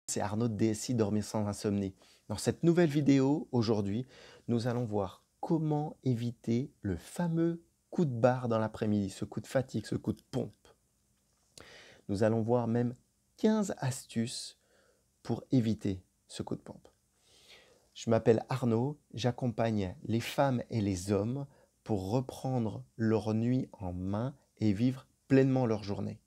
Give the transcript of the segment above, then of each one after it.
C'est Arnaud de DSI Dormir sans insomnie. Dans cette nouvelle vidéo, aujourd'hui, nous allons voir comment éviter le fameux coup de barre dans l'après-midi, ce coup de fatigue, ce coup de pompe. Nous allons voir même 15 astuces pour éviter ce coup de pompe. Je m'appelle Arnaud, j'accompagne les femmes et les hommes pour reprendre leur nuit en main et vivre pleinement leur journée.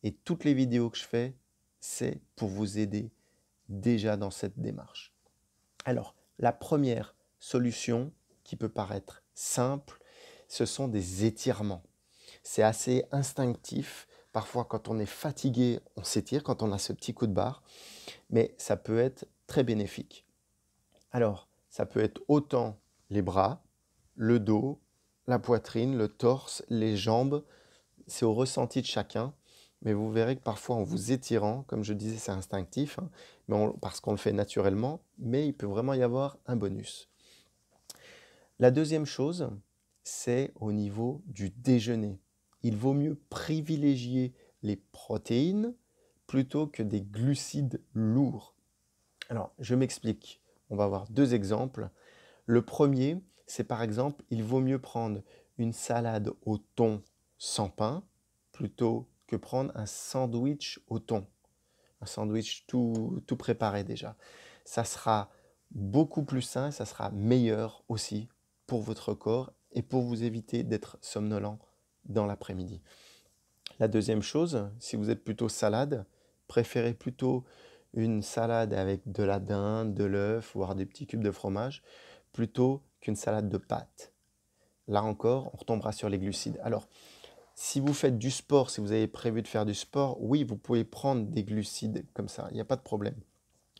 Et toutes les vidéos que je fais, c'est pour vous aider déjà dans cette démarche. Alors, la première solution qui peut paraître simple, ce sont des étirements. C'est assez instinctif. Parfois, quand on est fatigué, on s'étire, quand on a ce petit coup de barre, mais ça peut être très bénéfique. Alors, ça peut être autant les bras, le dos, la poitrine, le torse, les jambes. C'est au ressenti de chacun. Mais vous verrez que parfois, en vous étirant, comme je disais, c'est instinctif, hein, parce qu'on le fait naturellement, mais il peut vraiment y avoir un bonus. La deuxième chose, c'est au niveau du déjeuner. Il vaut mieux privilégier les protéines plutôt que des glucides lourds. Alors, je m'explique. On va avoir deux exemples. Le premier, c'est par exemple, il vaut mieux prendre une salade au thon sans pain plutôt que prendre un sandwich au thon. Un sandwich tout préparé déjà. Ça sera beaucoup plus sain, ça sera meilleur aussi pour votre corps et pour vous éviter d'être somnolent dans l'après-midi. La deuxième chose, si vous êtes plutôt salade, préférez plutôt une salade avec de la dinde, de l'œuf, voire des petits cubes de fromage, plutôt qu'une salade de pâtes. Là encore, on retombera sur les glucides. Alors, si vous faites du sport, si vous avez prévu de faire du sport, oui, vous pouvez prendre des glucides comme ça, il n'y a pas de problème.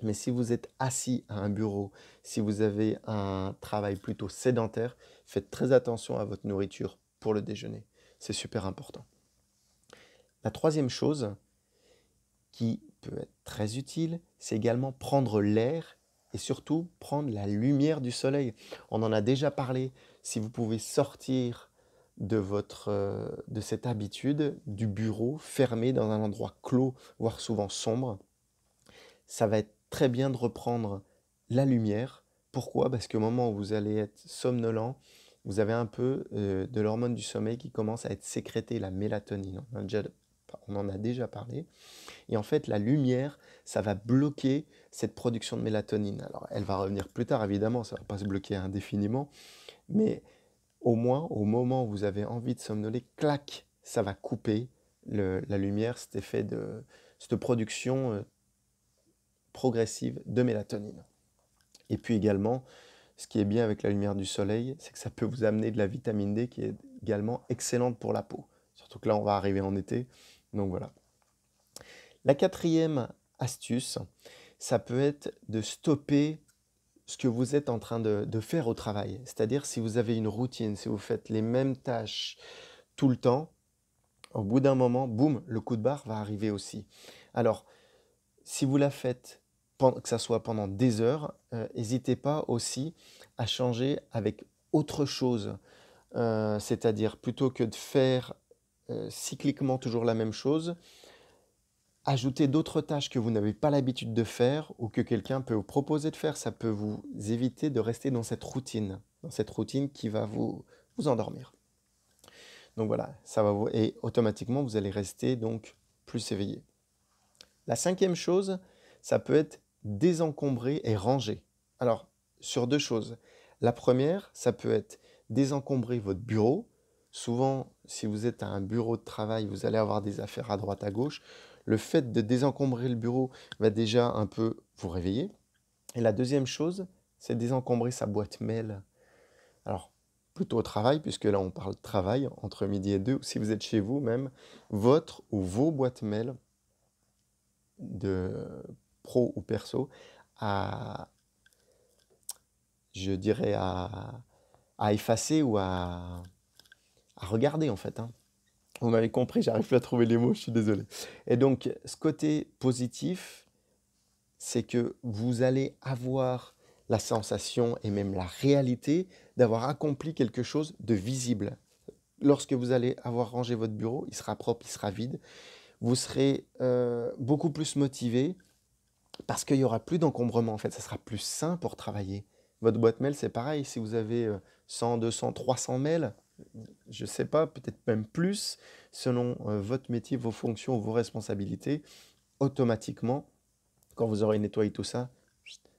Mais si vous êtes assis à un bureau, si vous avez un travail plutôt sédentaire, faites très attention à votre nourriture pour le déjeuner. C'est super important. La troisième chose qui peut être très utile, c'est également prendre l'air et surtout prendre la lumière du soleil. On en a déjà parlé. Si vous pouvez sortir de cette habitude du bureau fermé dans un endroit clos, voire souvent sombre, ça va être très bien de reprendre la lumière. Pourquoi? Parce qu'au moment où vous allez être somnolent, vous avez un peu de l'hormone du sommeil qui commence à être sécrétée, la mélatonine. On en a déjà parlé. Et en fait, la lumière, ça va bloquer cette production de mélatonine. Alors, elle va revenir plus tard, évidemment, ça ne va pas se bloquer indéfiniment, mais au moins, au moment où vous avez envie de somnoler, clac, ça va couper la lumière, cet effet de cette production progressive de mélatonine. Et puis également, ce qui est bien avec la lumière du soleil, c'est que ça peut vous amener de la vitamine D qui est également excellente pour la peau. Surtout que là, on va arriver en été, donc voilà. La quatrième astuce, ça peut être de stopper ce que vous êtes en train de faire au travail. C'est-à-dire si vous avez une routine, si vous faites les mêmes tâches tout le temps, au bout d'un moment, boum, le coup de barre va arriver aussi. Alors, si vous la faites, que ça soit pendant des heures, n'hésitez pas aussi à changer avec autre chose. C'est-à-dire plutôt que de faire cycliquement toujours la même chose, ajouter d'autres tâches que vous n'avez pas l'habitude de faire ou que quelqu'un peut vous proposer de faire. Ça peut vous éviter de rester dans cette routine qui va vous endormir. Donc voilà, ça va et automatiquement, vous allez rester donc plus éveillé. La cinquième chose, ça peut être désencombrer et ranger. Alors, sur deux choses. La première, ça peut être désencombrer votre bureau. Souvent, si vous êtes à un bureau de travail, vous allez avoir des affaires à droite, à gauche. Le fait de désencombrer le bureau va déjà un peu vous réveiller. Et la deuxième chose, c'est désencombrer sa boîte mail. Alors, plutôt au travail, puisque là on parle de travail, entre midi et deux, ou si vous êtes chez vous même, votre ou vos boîtes mail de pro ou perso je dirais, à effacer ou à regarder en fait, hein. Vous m'avez compris, j'arrive plus à trouver les mots, je suis désolé. Et donc, ce côté positif, c'est que vous allez avoir la sensation et même la réalité d'avoir accompli quelque chose de visible. Lorsque vous allez avoir rangé votre bureau, il sera propre, il sera vide. Vous serez beaucoup plus motivé Parce qu'il n'y aura plus d'encombrement, en fait, ça sera plus sain pour travailler. Votre boîte mail, c'est pareil, si vous avez 100, 200, 300 mails, je ne sais pas, peut-être même plus, selon votre métier, vos fonctions, vos responsabilités, automatiquement, quand vous aurez nettoyé tout ça,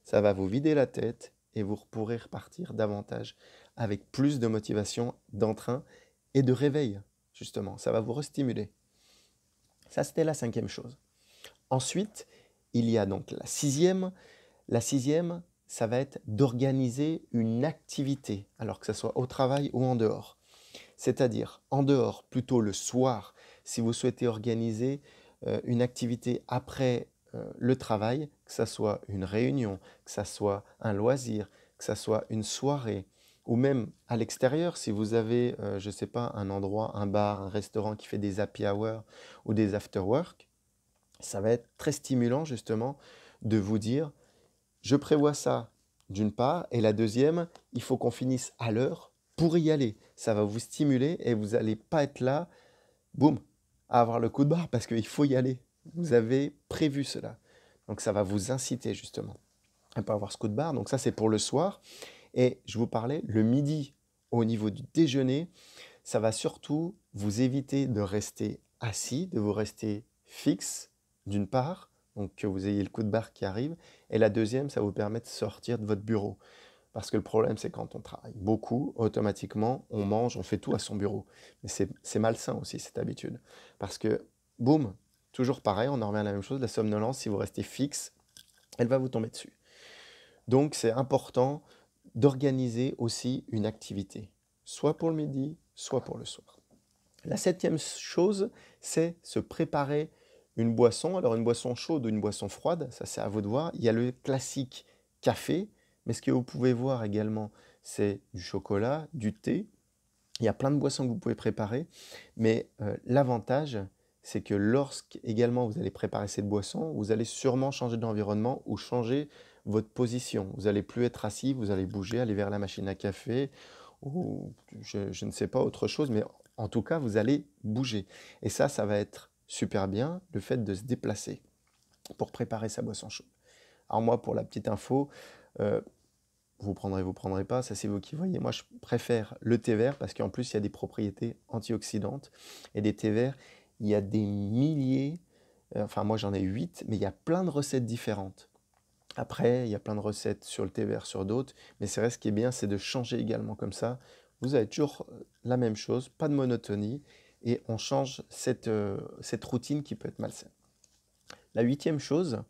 ça va vous vider la tête et vous pourrez repartir davantage avec plus de motivation, d'entrain et de réveil, justement. Ça va vous restimuler. Ça, c'était la 5e chose. Ensuite, il y a donc la 6e. La 6e, ça va être d'organiser une activité, alors que ce soit au travail ou en dehors. C'est-à-dire, en dehors, plutôt le soir, si vous souhaitez organiser une activité après le travail, que ce soit une réunion, que ce soit un loisir, que ce soit une soirée, ou même à l'extérieur, si vous avez, je ne sais pas, un endroit, un bar, un restaurant qui fait des happy hours ou des after work, ça va être très stimulant justement de vous dire, je prévois ça d'une part, et la deuxième, il faut qu'on finisse à l'heure pour y aller. Ça va vous stimuler et vous n'allez pas être là, boum, à avoir le coup de barre parce qu'il faut y aller. Vous avez prévu cela. Donc ça va vous inciter justement à ne pas avoir ce coup de barre. Donc ça c'est pour le soir. Et je vous parlais, le midi au niveau du déjeuner, ça va surtout vous éviter de rester assis, de vous rester fixe d'une part, donc que vous ayez le coup de barre qui arrive, et la deuxième, ça vous permet de sortir de votre bureau. Parce que le problème, c'est quand on travaille beaucoup, automatiquement, on mange, on fait tout à son bureau. Mais c'est malsain aussi, cette habitude. Parce que, boum, toujours pareil, on en revient à la même chose, la somnolence, si vous restez fixe, elle va vous tomber dessus. Donc, c'est important d'organiser aussi une activité, soit pour le midi, soit pour le soir. La 7e chose, c'est se préparer une boisson. Alors, une boisson chaude ou une boisson froide, ça c'est à vous de voir. Il y a le classique café, mais ce que vous pouvez voir également, c'est du chocolat, du thé. Il y a plein de boissons que vous pouvez préparer, mais l'avantage, c'est que lorsque également vous allez préparer cette boisson, vous allez sûrement changer d'environnement ou changer votre position. Vous n'allez plus être assis, vous allez bouger, aller vers la machine à café ou je ne sais pas autre chose, mais en tout cas, vous allez bouger. Et ça va être super bien, le fait de se déplacer pour préparer sa boisson chaude. Alors moi, pour la petite info, euh, vous prendrez pas, ça c'est vous qui voyez. Moi, je préfère le thé vert parce qu'en plus, il y a des propriétés antioxydantes. Et des thés verts, il y a des milliers, enfin moi j'en ai 8, mais il y a plein de recettes différentes. Après, il y a plein de recettes sur le thé vert, sur d'autres, mais c'est vrai, ce qui est bien, c'est de changer également comme ça. Vous avez toujours la même chose, pas de monotonie, et on change cette routine qui peut être malsaine. La 8e chose,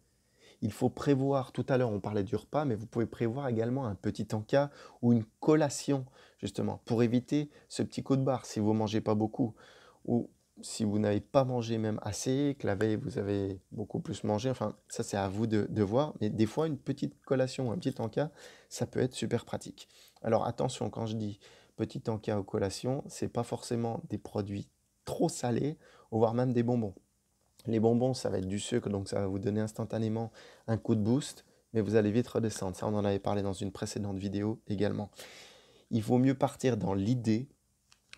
il faut prévoir, tout à l'heure on parlait du repas, mais vous pouvez prévoir également un petit encas ou une collation, justement, pour éviter ce petit coup de barre si vous ne mangez pas beaucoup, ou si vous n'avez pas mangé même assez, que la veille vous avez beaucoup plus mangé, enfin ça c'est à vous de voir, mais des fois une petite collation, un petit encas, ça peut être super pratique. Alors attention, quand je dis petit encas ou collation, c'est pas forcément des produits trop salés, voire même des bonbons. Les bonbons, ça va être du sucre, donc ça va vous donner instantanément un coup de boost, mais vous allez vite redescendre. Ça, on en avait parlé dans une précédente vidéo également. Il vaut mieux partir dans l'idée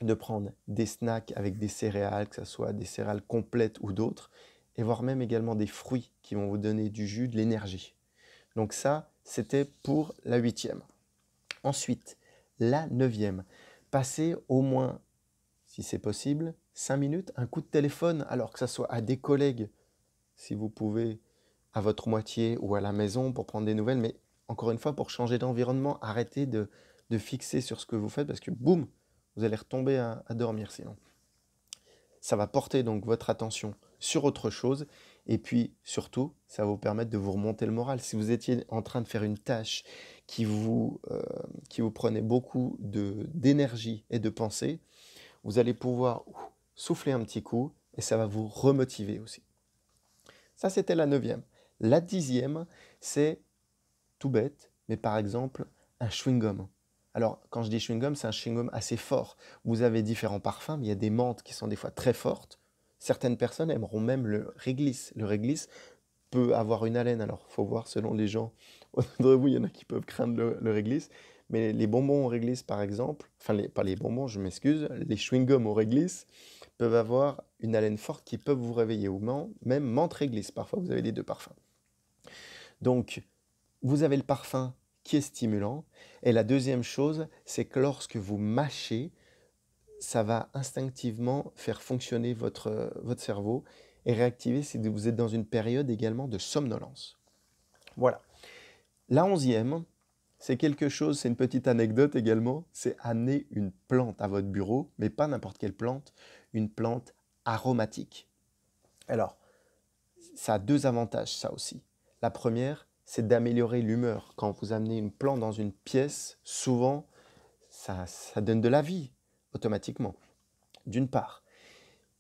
de prendre des snacks avec des céréales, que ce soit des céréales complètes ou d'autres, et voire même également des fruits qui vont vous donner du jus, de l'énergie. Donc ça, c'était pour la 8e. Ensuite, la 9e. Passez au moins, si c'est possible, 5 minutes, un coup de téléphone, alors que ce soit à des collègues, si vous pouvez, à votre moitié ou à la maison pour prendre des nouvelles. Mais encore une fois, pour changer d'environnement, arrêtez de fixer sur ce que vous faites parce que boum, vous allez retomber à dormir sinon. Ça va porter donc votre attention sur autre chose et puis surtout, ça va vous permettre de vous remonter le moral. Si vous étiez en train de faire une tâche qui vous prenait beaucoup d'énergie et de pensée, vous allez pouvoir souffler un petit coup et ça va vous remotiver aussi. Ça, c'était la 9e. La 10e, c'est tout bête, mais par exemple, un chewing-gum. Alors, quand je dis chewing-gum, c'est un chewing-gum assez fort. Vous avez différents parfums, mais il y a des menthes qui sont des fois très fortes. Certaines personnes aimeront même le réglisse. Le réglisse peut avoir une haleine, alors il faut voir selon les gens. Autour de vous, il y en a qui peuvent craindre le réglisse. Mais les bonbons au réglisse, par exemple, enfin, pas les bonbons, je m'excuse, les chewing-gums au réglisse peuvent avoir une haleine forte qui peuvent vous réveiller, ou même menthe réglisse. Parfois, vous avez les deux parfums. Donc, vous avez le parfum qui est stimulant. Et la deuxième chose, c'est que lorsque vous mâchez, ça va instinctivement faire fonctionner votre cerveau et réactiver si vous êtes dans une période également de somnolence. Voilà. La 11e, c'est quelque chose, c'est une petite anecdote également, c'est amener une plante à votre bureau, mais pas n'importe quelle plante, une plante aromatique. Alors, ça a deux avantages, ça aussi. La première, c'est d'améliorer l'humeur. Quand vous amenez une plante dans une pièce, souvent, ça donne de la vie, automatiquement. D'une part.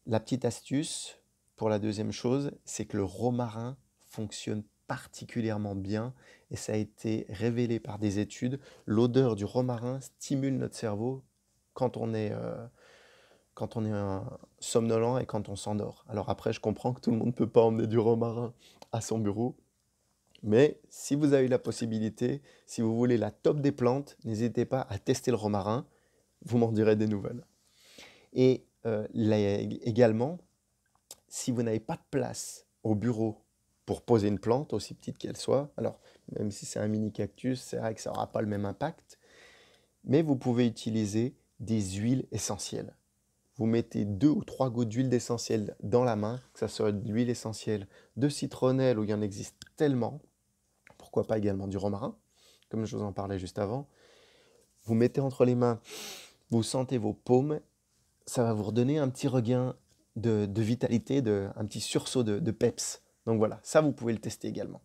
La petite astuce, pour la deuxième chose, c'est que le romarin fonctionne particulièrement bien et ça a été révélé par des études. L'odeur du romarin stimule notre cerveau quand on est somnolent et quand on s'endort. Alors après, je comprends que tout le monde ne peut pas emmener du romarin à son bureau, mais si vous avez la possibilité, si vous voulez la top des plantes, n'hésitez pas à tester le romarin, vous m'en direz des nouvelles. Et également, si vous n'avez pas de place au bureau pour poser une plante, aussi petite qu'elle soit, alors même si c'est un mini cactus, c'est vrai que ça n'aura pas le même impact, mais vous pouvez utiliser des huiles essentielles. Vous mettez 2 ou 3 gouttes d'huile essentielle dans la main, que ce soit de l'huile essentielle de citronnelle où il y en existe tellement, pourquoi pas également du romarin, comme je vous en parlais juste avant. Vous mettez entre les mains, vous sentez vos paumes, ça va vous redonner un petit regain de vitalité, un petit sursaut de peps. Donc voilà, ça vous pouvez le tester également.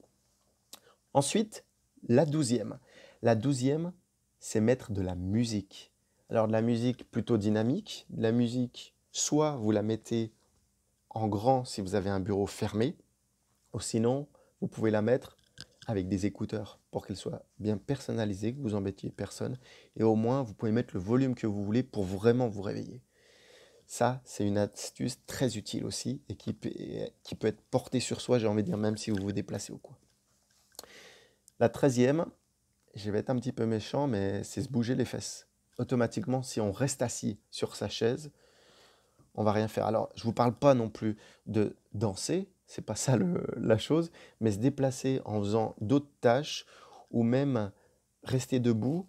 Ensuite, la 12e. La 12e, c'est mettre de la musique. Alors de la musique plutôt dynamique, de la musique, soit vous la mettez en grand si vous avez un bureau fermé, ou sinon, vous pouvez la mettre avec des écouteurs pour qu'elle soit bien personnalisée, que vous embêtiez personne, et au moins vous pouvez mettre le volume que vous voulez pour vraiment vous réveiller. Ça, c'est une astuce très utile aussi et qui peut être portée sur soi, j'ai envie de dire, même si vous vous déplacez ou quoi. La 13e, je vais être un petit peu méchant, mais c'est se bouger les fesses. Automatiquement, si on reste assis sur sa chaise, on va rien faire. Alors, je ne vous parle pas non plus de danser, c'est pas ça la chose, mais se déplacer en faisant d'autres tâches ou même rester debout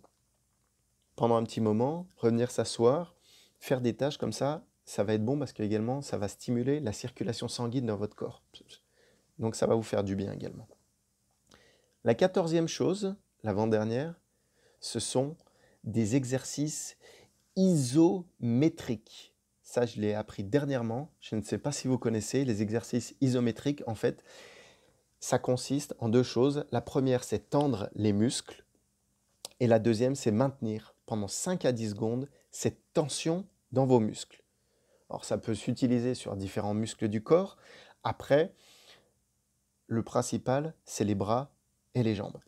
pendant un petit moment, revenir s'asseoir, faire des tâches comme ça va être bon parce que également ça va stimuler la circulation sanguine dans votre corps. Donc ça va vous faire du bien également. La 14e chose, l'avant-dernière, ce sont des exercices isométriques. Ça, je l'ai appris dernièrement. Je ne sais pas si vous connaissez les exercices isométriques. En fait, ça consiste en deux choses. La première, c'est tendre les muscles. Et la deuxième, c'est maintenir pendant 5 à 10 secondes cette tension dans vos muscles. Alors, ça peut s'utiliser sur différents muscles du corps. Après, le principal, c'est les bras et les jambes.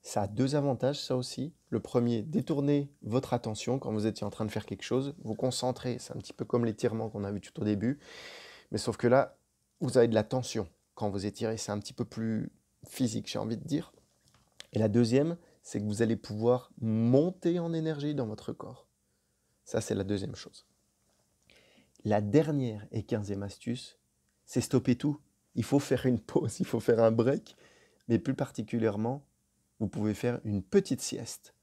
Ça a deux avantages, ça aussi. Le premier, détourner votre attention quand vous étiez en train de faire quelque chose. Vous concentrer, c'est un petit peu comme l'étirement qu'on a vu tout au début. Mais sauf que là, vous avez de la tension quand vous étirez. C'est un petit peu plus physique, j'ai envie de dire. Et la deuxième, c'est que vous allez pouvoir monter en énergie dans votre corps. Ça, c'est la deuxième chose. La dernière et 15e astuce, c'est stopper tout. Il faut faire une pause, il faut faire un break. Mais plus particulièrement, vous pouvez faire une petite sieste.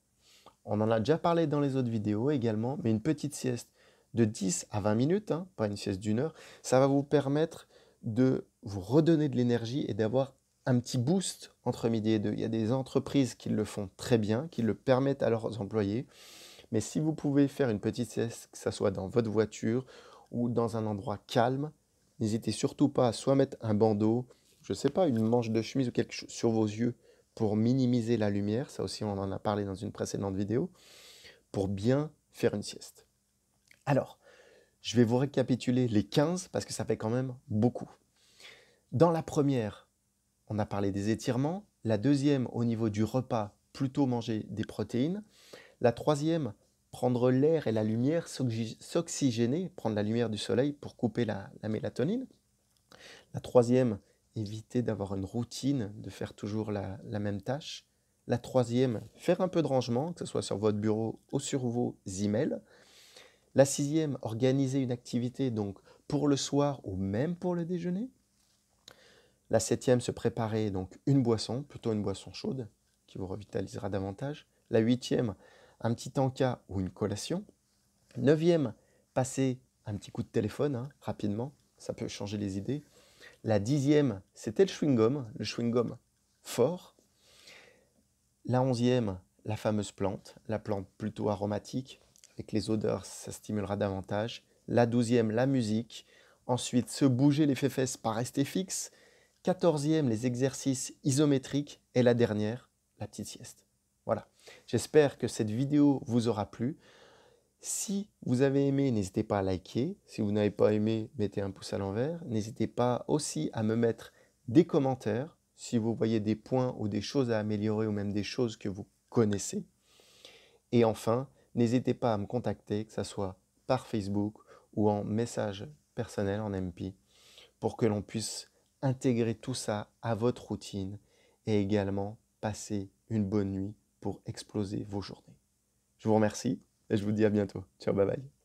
On en a déjà parlé dans les autres vidéos également, mais une petite sieste de 10 à 20 minutes, pas une sieste d'une heure, ça va vous permettre de vous redonner de l'énergie et d'avoir un petit boost entre midi et deux. Il y a des entreprises qui le font très bien, qui le permettent à leurs employés. Mais si vous pouvez faire une petite sieste, que ce soit dans votre voiture ou dans un endroit calme, n'hésitez surtout pas à soit mettre un bandeau, je ne sais pas, une manche de chemise ou quelque chose sur vos yeux pour minimiser la lumière. Ça aussi, on en a parlé dans une précédente vidéo, pour bien faire une sieste. Alors, je vais vous récapituler les 15 parce que ça fait quand même beaucoup. Dans la première, on a parlé des étirements. La deuxième, au niveau du repas, plutôt manger des protéines. La troisième, prendre l'air et la lumière, s'oxygéner, prendre la lumière du soleil pour couper la mélatonine. La troisième, éviter d'avoir une routine, de faire toujours la même tâche. La troisième, faire un peu de rangement, que ce soit sur votre bureau ou sur vos emails. La sixième, organiser une activité donc pour le soir ou même pour le déjeuner. La septième, se préparer donc une boisson, plutôt une boisson chaude, qui vous revitalisera davantage. La huitième, un petit encas ou une collation. Neuvième, passer un petit coup de téléphone, rapidement, ça peut changer les idées. La dixième, c'était le chewing-gum fort. La onzième, la fameuse plante, la plante plutôt aromatique, avec les odeurs, ça stimulera davantage. La douzième, la musique. Ensuite, se bouger les fesses, pas rester fixe. Quatorzième, les exercices isométriques. Et la dernière, la petite sieste. Voilà. J'espère que cette vidéo vous aura plu. Si vous avez aimé, n'hésitez pas à liker. Si vous n'avez pas aimé, mettez un pouce à l'envers. N'hésitez pas aussi à me mettre des commentaires si vous voyez des points ou des choses à améliorer ou même des choses que vous connaissez. Et enfin, n'hésitez pas à me contacter, que ce soit par Facebook ou en message personnel en MP, pour que l'on puisse intégrer tout ça à votre routine et également passer une bonne nuit pour exploser vos journées. Je vous remercie et je vous dis à bientôt. Ciao, bye bye.